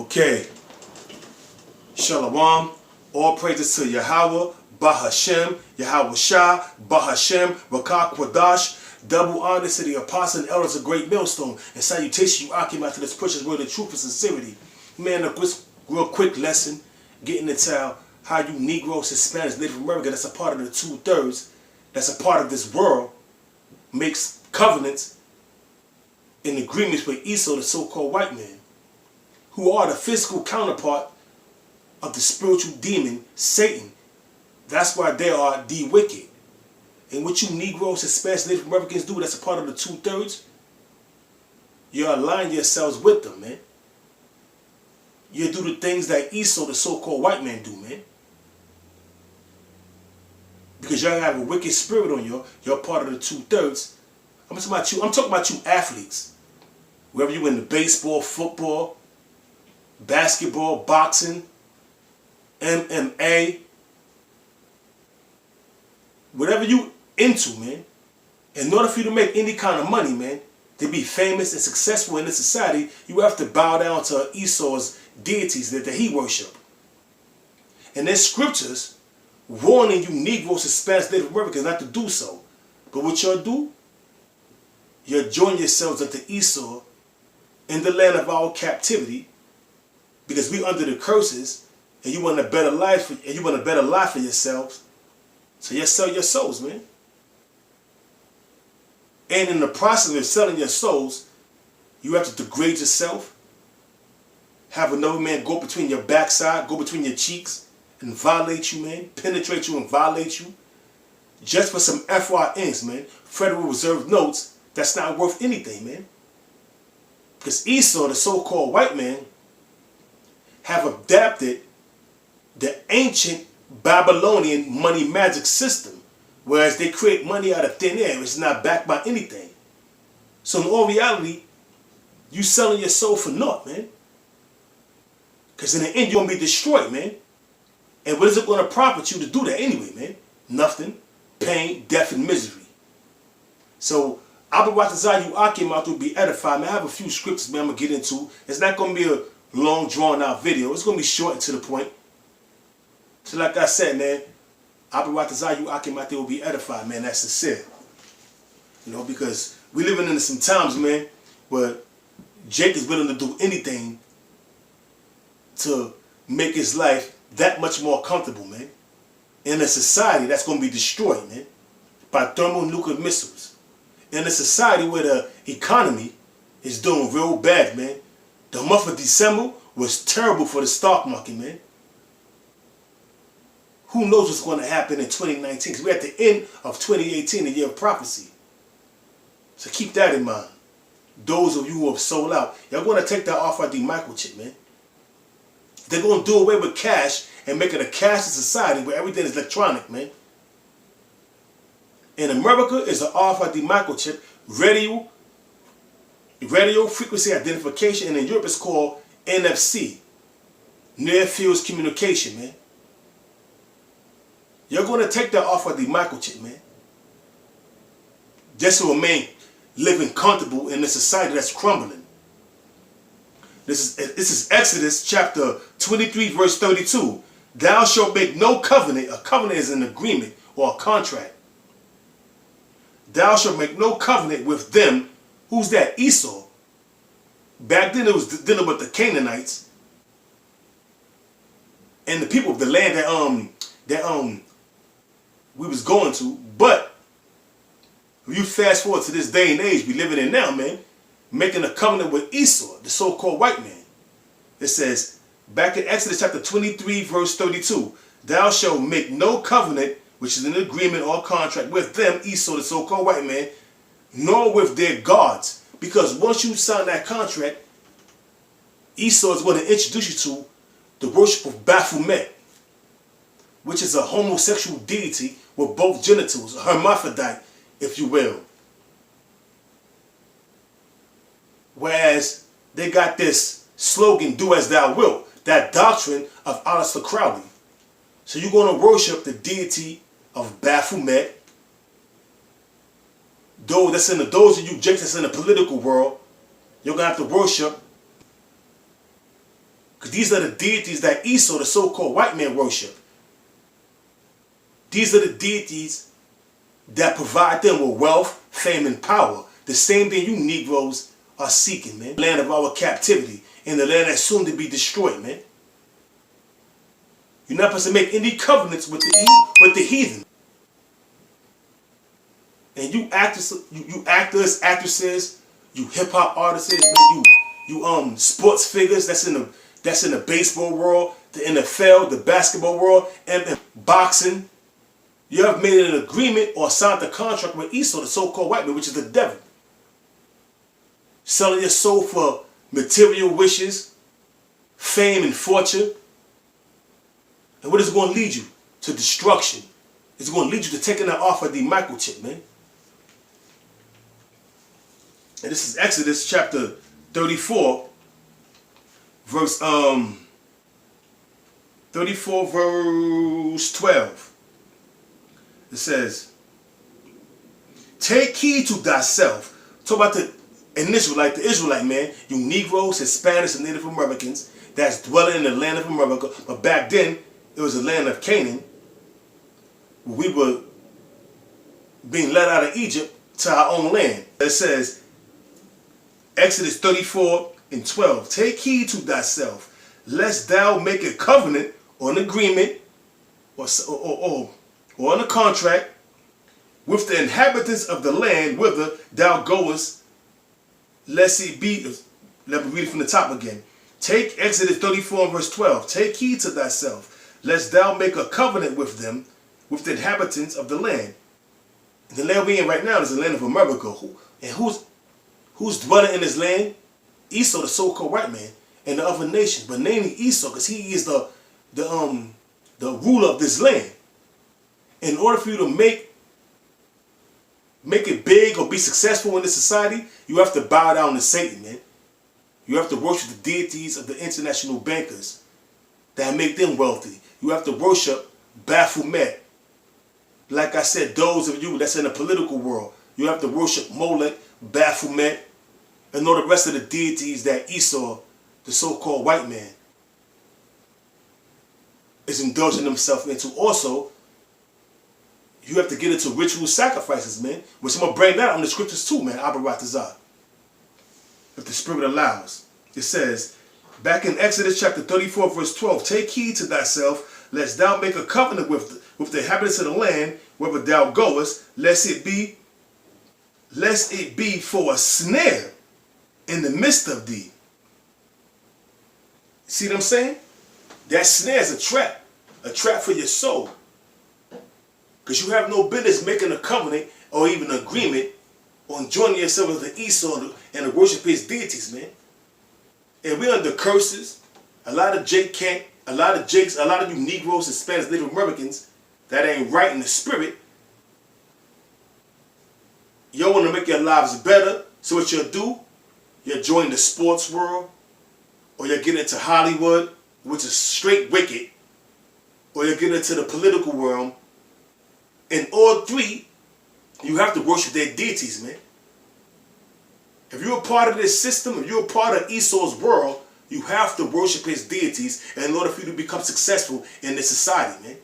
Okay. Shalom. All praises to Yahweh, Bahashem, Yahweh Shah, Bahashem, Rakah Kwadash. Double honor to the apostle and elders of Great Millstone. And salutation you occupy to this precious word of truth and sincerity. Man, a real quick lesson, getting into how you Negroes, Hispanics, Native American, that's a part of the 2/3, that's a part of this world, makes covenants and agreements with Esau, the so-called white man, who are the physical counterpart of the spiritual demon, Satan. That's why they are the wicked. And what you Negroes, Hispanics, Native Americans do, that's a part of the 2/3, you align yourselves with them, man. You do the things that Esau, the so-called white man, do, man. Because y'all have a wicked spirit on you. You're part of the 2/3. I'm talking about you athletes. Whether you in the baseball, football, basketball, boxing, MMA, whatever you into, man, in order for you to make any kind of money, man, to be famous and successful in this society, you have to bow down to Esau's deities that he worship. And there's scriptures warning you Negroes, Hispanics, Native Americans not to do so. But what y'all do? You join yourselves unto Esau in the land of our captivity, because we under the curses, and you want a better life, for yourselves. So you sell your souls, man. And in the process of selling your souls, you have to degrade yourself, have another man go between your backside, go between your cheeks, and violate you, man, penetrate you and violate you, just for some FRNs, man, Federal Reserve notes. That's not worth anything, man. Because Esau, the so-called white man, have adapted the ancient Babylonian money magic system, whereas they create money out of thin air. It's not backed by anything. So in all reality, you selling your soul for naught, man. Because in the end, you're going to be destroyed, man. And what is it going to profit you to do that anyway, man? Nothing. Pain, death, and misery. So, Abaratazah, you Akim out to be edified, man. I have a few scriptures, man, I'm going to get into. It's not going to be a long, drawn-out video. It's going to be short and to the point. So, like I said, man, Abaratazah, you Akim out there will be edified, man. That's sincere. You know, because we living in some times, man, where Jake is willing to do anything to make his life that much more comfortable, man. In a society that's going to be destroyed, man, by thermonuclear missiles. In a society where the economy is doing real bad, man. The month of December was terrible for the stock market, man. Who knows what's going to happen in 2019? Because we're at the end of 2018, the year of prophecy. So keep that in mind. Those of you who have sold out, y'all going to take that off the microchip, man. They're going to do away with cash and make it a cashless society where everything is electronic, man. In America, it's an RFID microchip, radio frequency identification, and in Europe it's called NFC, near field communication, man. You're going to take that off of the microchip, man, just to remain living comfortable in a society that's crumbling. This is Exodus chapter 23, verse 32. Thou shalt make no covenant. A covenant is an agreement or a contract. Thou shalt make no covenant with them. Who's that? Esau. Back then it was dealing with the Canaanites and the people of the land that we was going to. But if you fast forward to this day and age we living in now, man, making a covenant with Esau, the so-called white man. It says, back in Exodus chapter 23, verse 32, thou shalt make no covenant, which is an agreement or contract, with them, Esau, the so-called white man, nor with their gods. Because once you sign that contract, Esau is going to introduce you to the worship of Baphomet, which is a homosexual deity with both genitals, a hermaphrodite, if you will. Whereas they got this slogan, do as thou wilt, that doctrine of Aleister Crowley. So you're going to worship the deity of Baphomet. Those of you jakes that's in the political world, you're going to have to worship these are the deities that Esau, the so-called white man, worship. These are the deities that provide them with wealth, fame, and power. The same thing you Negroes are seeking, man. Land of our captivity, in the land that's soon to be destroyed, man. You're not supposed to make any covenants with the heathen. And you actors, actresses, you hip hop artists, man, you sports figures that's in the baseball world, the NFL, the basketball world, and boxing. You have made an agreement or signed a contract with Esau, the so-called white man, which is the devil. Selling your soul for material wishes, fame, and fortune. And what is it going to lead you? To destruction. It's going to lead you to taking that off of the microchip, man. And this is Exodus chapter 34, verse 12. It says, take heed to thyself. Talk about the Israelite man, you Negroes, Hispanics, and Native Americans that's dwelling in the land of America. But back then, it was the land of Canaan. We were being led out of Egypt to our own land. It says, Exodus 34 and 12, take heed to thyself, lest thou make a covenant or an agreement or on a contract with the inhabitants of the land whither thou goest, lest it be, let me read it from the top again. Take Exodus 34 and verse 12. Take heed to thyself, lest thou make a covenant with them, with the inhabitants of the land. And the land we're in right now is the land of America. Who's dwelling in this land? Esau, the so-called white man, and the other nations. But namely Esau, because he is the ruler of this land. In order for you to make it big or be successful in this society, you have to bow down to Satan, man. You have to worship the deities of the international bankers that make them wealthy. You have to worship Baphomet. Like I said, those of you that's in the political world, you have to worship Molech, Baphomet, and all the rest of the deities that Esau, the so-called white man, is indulging himself into. Also, you have to get into ritual sacrifices, man. Which I'm going to bring that on the scriptures too, man. Abaratazah. If the Spirit allows. It says, back in Exodus chapter 34, verse 12, take heed to thyself, lest thou make a covenant with the inhabitants of the land, wherever thou goest, lest it be for a snare in the midst of thee. See what I'm saying? That snare is a trap for your soul. Because you have no business making a covenant or even an agreement on joining yourself with the Esau and the worship his deities, man. And we're under curses. A lot of you Negroes, Hispanics, Native Americans that ain't right in the spirit. You want to make your lives better. So what you'll do, you'll join the sports world, or you'll get into Hollywood, which is straight wicked, or you'll get into the political realm. In all three, you have to worship their deities, man. If you're a part of this system, if you're a part of Esau's world, you have to worship his deities in order for you to become successful in this society, man.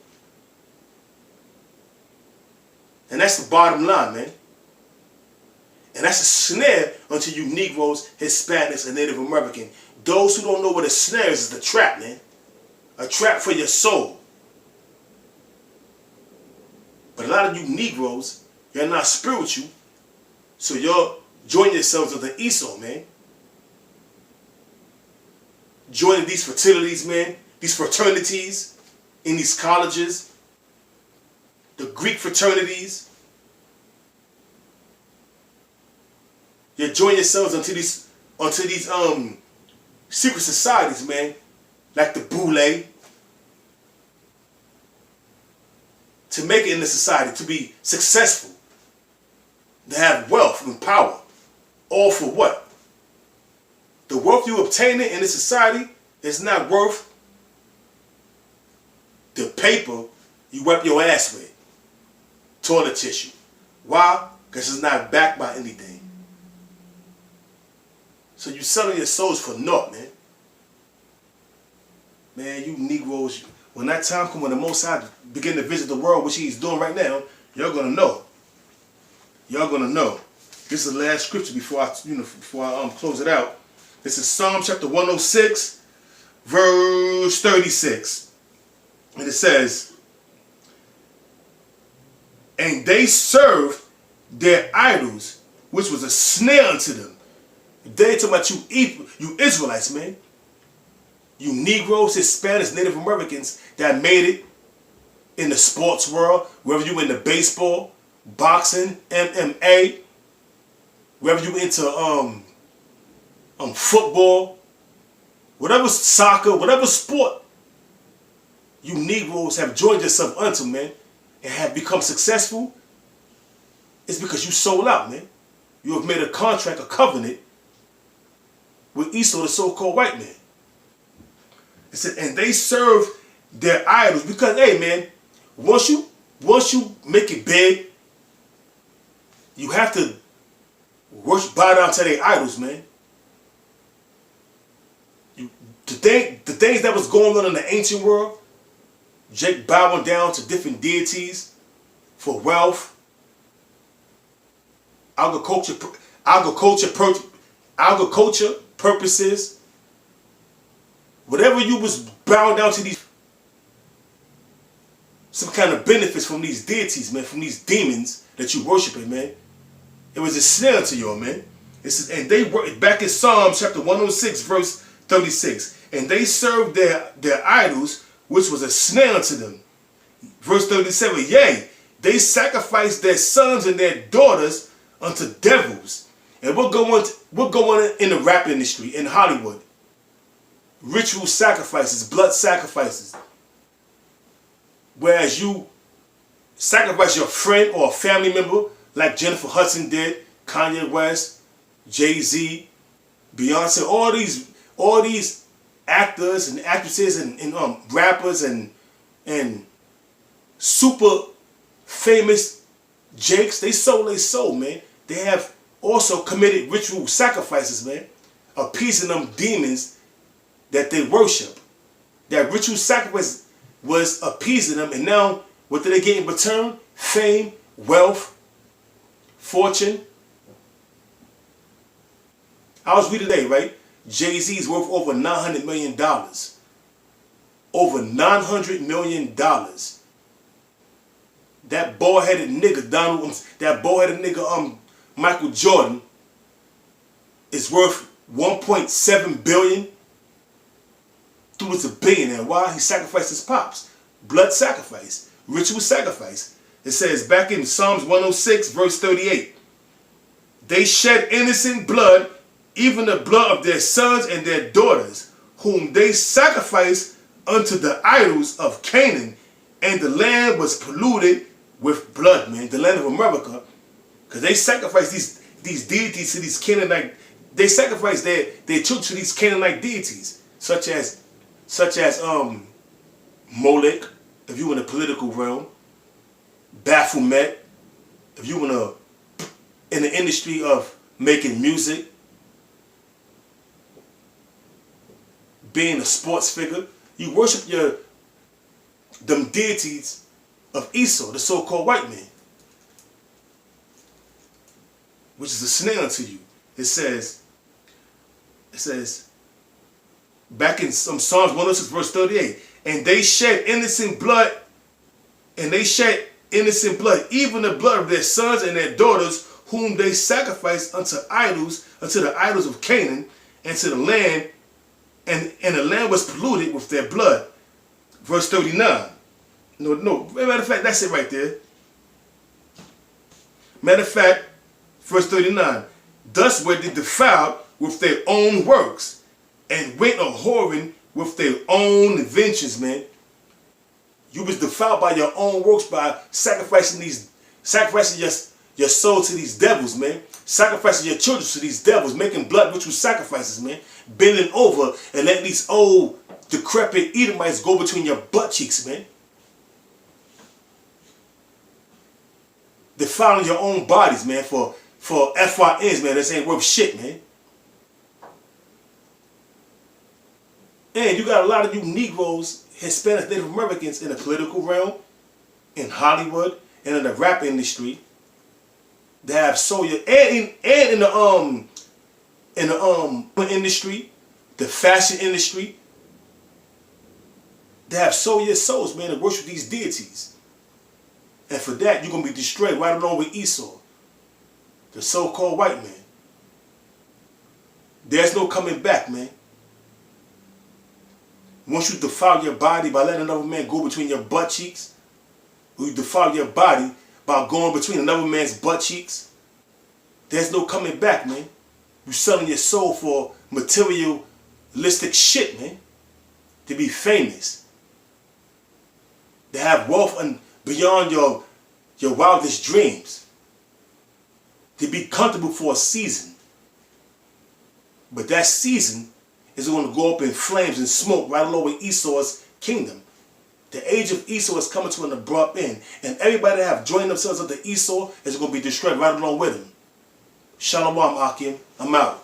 And that's the bottom line, man. And that's a snare unto you Negroes, Hispanics, and Native American. Those who don't know what a snare is a trap, man. A trap for your soul. But a lot of you Negroes, you're not spiritual, so you're joining yourselves with the Esau, man. Joining these fraternities, man, these fraternities in these colleges, the Greek fraternities. You join yourselves onto these secret societies, man, like the Boule, to make it in the society, to be successful, to have wealth and power. All for what? The wealth you obtain in this society is not worth the paper you wipe your ass with. Toilet tissue. Why? Because it's not backed by anything. So you're selling your souls for naught, man. Man, you Negroes, when that time comes, when the Most High begin to visit the world, which He's doing right now, you're gonna know. Y'all gonna know. This is the last scripture before I close it out. This is Psalm chapter 106, verse 36, and it says, "And they served their idols, which was a snare unto them." They talking about you Israelites, man. You Negroes, Hispanics, Native Americans that made it in the sports world, whether you into baseball, boxing, MMA, whether you into football, whatever soccer, whatever sport you Negroes have joined yourself unto, man, and have become successful, it's because you sold out, man. You have made a contract, a covenant with Esau, the so-called white man. It said, and they serve their idols because, hey, man, once you make it big, you have to bow down to their idols, man. The things that was going on in the ancient world, Jake bowing down to different deities for wealth, agriculture purposes, whatever you was bowing down to these, some kind of benefits from these deities, man, from these demons that you worshiping, man. It was a snare to you, man. It says, and they were back in Psalm chapter 106, verse 36. And they served their idols, which was a snare unto them. Verse 37. Yea, they sacrificed their sons and their daughters unto devils. And we're going in the rap industry in Hollywood. Ritual sacrifices, blood sacrifices. Whereas you sacrifice your friend or a family member, like Jennifer Hudson did, Kanye West, Jay-Z, Beyonce, all these actors and actresses and rappers and super famous jakes, they sold their soul, man. They have also committed ritual sacrifices, man, appeasing them demons that they worship. That ritual sacrifice was appeasing them, and now what did they get in return? Fame, wealth, fortune. I was reading today, right? Jay-Z is worth over $900 million. Over $900 million. That bald-headed nigga, Michael Jordan, is worth $1.7 billion. Dude was a billionaire. Why? He sacrificed his pops. Blood sacrifice. Ritual sacrifice. It says back in Psalms 106, verse 38. They shed innocent blood, even the blood of their sons and their daughters, whom they sacrificed unto the idols of Canaan, and the land was polluted with blood, man. The land of America, because they sacrificed these deities to these Canaanite. They sacrificed their children to these Canaanite deities, such as Molech, if you in the political realm, Baphomet, if you in the industry of making music, being a sports figure, you worship them deities of Esau, the so-called white man, which is a snare unto you. It says back in Psalms 106, verse 38, and they shed innocent blood, even the blood of their sons and their daughters, whom they sacrificed unto the idols of Canaan, and to the land, and the land was polluted with their blood. Verse 39. No, matter of fact, that's it right there. Matter of fact, verse 39. Thus were they defiled with their own works, and went a-whoring with their own inventions, man. You was defiled by your own works by sacrificing your soul to these devils, man. Sacrificing your children to these devils, making blood ritual sacrifices, man. Bending over and letting these old, decrepit Edomites go between your butt cheeks, man. Defiling your own bodies, man, for FRNs, man. This ain't worth shit, man. And you got a lot of you Negroes, Hispanics, Native Americans in the political realm, in Hollywood, and in the rap industry that have sold your, and in the industry, the fashion industry, they have sold your souls, man, to worship these deities. And for that, you're going to be destroyed right along with Esau, the so-called white man. There's no coming back, man. Once you defile your body by letting another man go between your butt cheeks, or you defile your body by going between another man's butt cheeks, there's no coming back, man. You're selling your soul for materialistic shit, man. To be famous. To have wealth beyond your wildest dreams. To be comfortable for a season. But that season is going to go up in flames and smoke right along with Esau's kingdom. The age of Esau is coming to an abrupt end. And everybody that have joined themselves up to Esau is going to be destroyed right along with him. Shalom, Akim. I'm out.